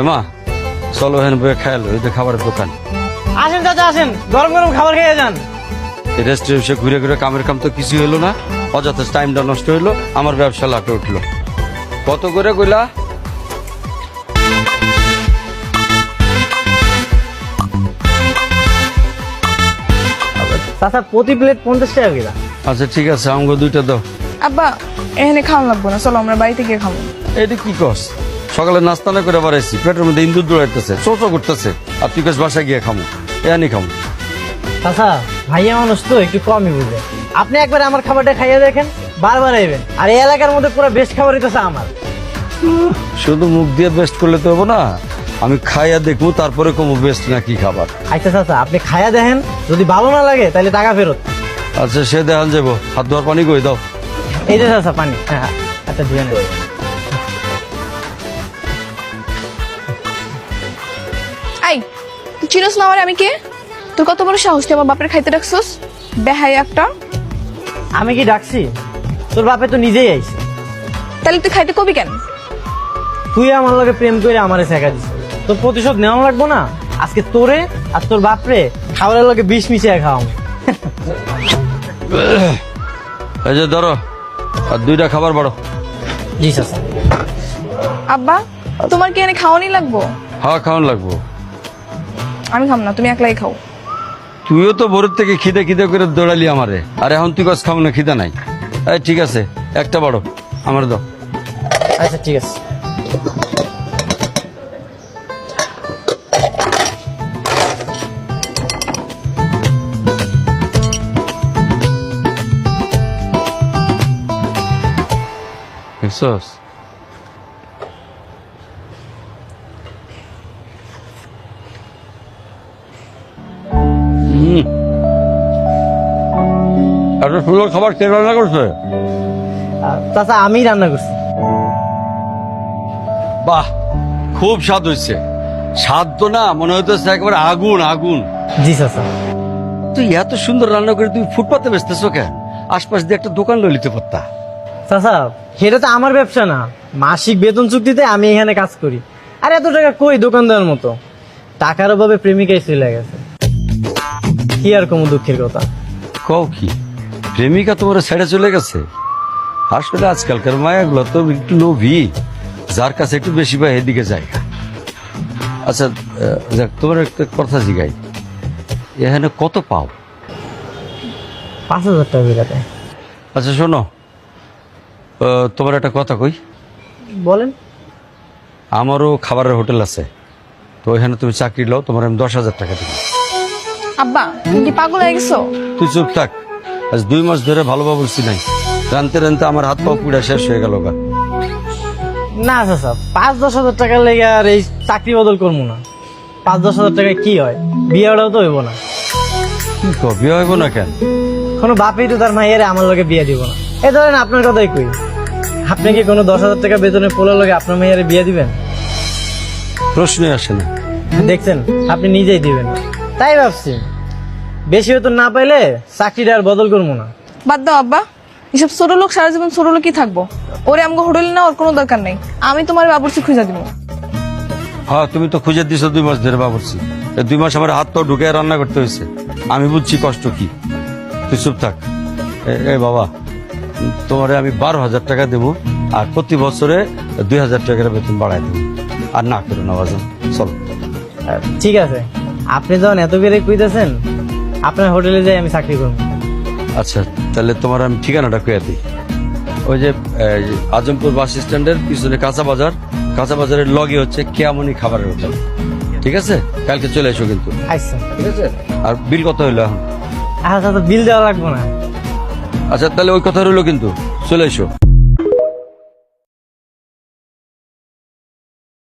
মা চলো হেন বয়ে খেয়াল ওই যে খাবারের দোকান। আসেন চাচা আসেন, গরম গরম খাবার খেয়ে যান। রেস্টুরেন্টে ঘুরে ঘুরে কামের কাম তো কিছু হলো না, অযথা টাইমটা নষ্ট হইলো, আমার ব্যবসা লাটে উঠলো। কত করে কইলা? চাচা প্রতি প্লেট 50 টাকা করে। আচ্ছা ঠিক আছে, আমাকে দুইটা দাও। আব্বা এখানে খাওয়া লাগবো না, চলো আমরা বাড়িতে গিয়ে খাবো। এইটা কি কস? সকালে নাস্তা না করে বাড়াইছি, পেটের মধ্যে ইন্দুর দৌড়াইতেছে, চোচো করতেছে, আর তুই কাছ বাসায় গিয়ে খামো, এখানে খামো। চাচা ভাইয়া মানুষ তো একটু কমই বুঝে, আপনি একবার আমার খাবারটা খাইয়ে দেখেন, বারবার আইবেন। আর এই এলাকার মধ্যে পুরো বেস্ট খাবার হইতেছে আমার। শুধু মুখ দিয়ে বেস্ট করলে তো হবো না, আমি খাইয়া দেখবো তারপরে কমো বেস্ট না কি খাবার। আচ্ছা চাচা আপনি খাইয়া দেখেন, যদি ভালো না লাগে তাহলে টাকা ফেরত। আচ্ছা সে দেখান যাবো, হাত ধোয়ার পানি কই দাও। এই যে চাচা পানি, হ্যাঁ আচ্ছা ধুয়ে নেব। আই তুই চিনোস না আমারে আমি কে? তোর কত বড় সাহস তুই আমার বাপের খাইতে রাখছস? বেহাই একটা। আমি কি ডাকছি? তোর বাপে তো নিজেই আইছে। তাহলে তুই খাইতে কবি কেন? তুই আমার লগে প্রেম করে আমারে শেখা দিস, তোর প্রতিশোধ নেওয়া লাগবো না? আজকে তোরে আর তোর বাপরে খাবারের লগে বিষ মিশিয়ে খাওয়াম। এই যে ধরো, আর দুইটা খাবার বাড়ো। জি চাচা। আব্বা তোমার কি এনে খাওয়ানি লাগবো? হ্যাঁ খাওয়ান লাগবো। আমি খাম না, তুমি একলাই খাও। তুইও তো ভোরের থেকে খিদে খিদে করে দৌড়ালি আমারে, আর এখন তুই কাজ খাবো না, খিদে নাই। এই ঠিক আছে, একটা বাড়ো, আমার দাও। আচ্ছা ঠিক আছে। দেখছস? এত সুন্দর খাবার কে রান্না করছে? চাচা আমি রান্না করছি। বাহ, খুব স্বাদ হয়েছে। স্বাদ তো না, মনে হইতেছে একেবারে আগুন আগুন। জি চাচা। তুই এত সুন্দর রান্না করে তুই ফুটপাতে বেচতেছ কেন? আশপাশ দিয়ে একটা দোকান লই লিতে পারতা। চাচা সেটা তো আমার ব্যবসা না, মাসিক বেতন চুক্তিতে আমি এখানে কাজ করি। আর এত টাকা কই দোকান দেওয়ার মতো? টাকার অভাবে প্রেমিকাই চলে গেছে। কি আর কোনো দুঃখের কথা। কও কি, প্রেমিকা তোমার ছেড়ে চলে গেছে? আসলে আজকালকার মায়াগুলো তো একটু লোভী, যার কাছে একটু বেশি পায় এদিকে জায়গা। আচ্ছা যাক, তোমার একটা কথা জিগাই, এখানে কত পাও? 5,000 টাকা বিঘাতে। আচ্ছা শোনো, তোমার একটা কথা কই। বলেন। আমারও খাবারের হোটেল আছে, তো ওইখানে তুমি চাকরি লও, তোমার আমি 10,000 টাকা দিব। আব্বা তুমি কি পাগল হয়ে গেছো? তুই চুপ থাক, আজ 2 মাস ধরে ভালোভাবে বলছি নাই, রানতে রানতে আমার হাত পাও পুড়া শেষ হয়ে গেল গা। না চাচা 5-10 হাজার টাকার লেগে আর এই চাকরি বদল করবো না। 5-10 হাজার টাকায় কি হয়? বিয়েটাও তো হইব না। কি কো, বিয়ে হইব না কেন? কোনো বাপই তো তার মাইয়ের আমার লগে বিয়ে দিব না। এই ধরেন আপনার কথাই কই, আপনি কি কোনো 10,000 টাকা বেতনে পোলার লগে আপনার মেয়ের বিয়ে দিবেন? প্রশ্নই আসে না। দেখছেন আপনি নিজেই দিবেন না। তাই ভাবছি বেশি বেতন না পাইলে চাকরিটা আর বদল করবো না। বাদ দাও আব্বা, এসব ছোট লোক সারা জীবন ছোট লোকই থাকবো। ওরে আমাকে হোটেলে না, ওর কোনো দরকার নেই। আমি তোমার বাবুর্চি খুঁজে দিব। হ্যাঁ তুমি তো খুঁজে দিছো 2 মাস ধরে বাবুর্চি, এই 2 মাস আমার হাত পাও ঢুকে রান্না করতে হয়েছে। আমি বুঝছি কষ্ট কি, তুই চুপ থাক। এ বাবা, তোমারে আমি 12,000 টাকা দেবো, আর প্রতি বছরে 2,000 টাকার বেতন বাড়াই দেবো। আর না করো না বাজান, চলো। ঠিক আছে, আপনি যখন এত করে কইতেছেন আপনার হোটেলে যাই আমি চাকরি করবো। আচ্ছা তাহলে তোমার আমি ঠিকানাটা কইয়া দিই। ওই যে আজমপুর বাস স্ট্যান্ডের পিছনে কাঁচা বাজারের লগে হচ্ছে কেয়ামনি খাবারের হোটেল। ঠিক আছে, কালকে চলে এসো কিন্তু। আচ্ছা ঠিক আছে, আর বিল কত হইলো এখন? আচ্ছা তো বিল দেওয়া লাগবো না। আচ্ছা তাহলে ওই কথা রইলো কিন্তু, চলে এসো।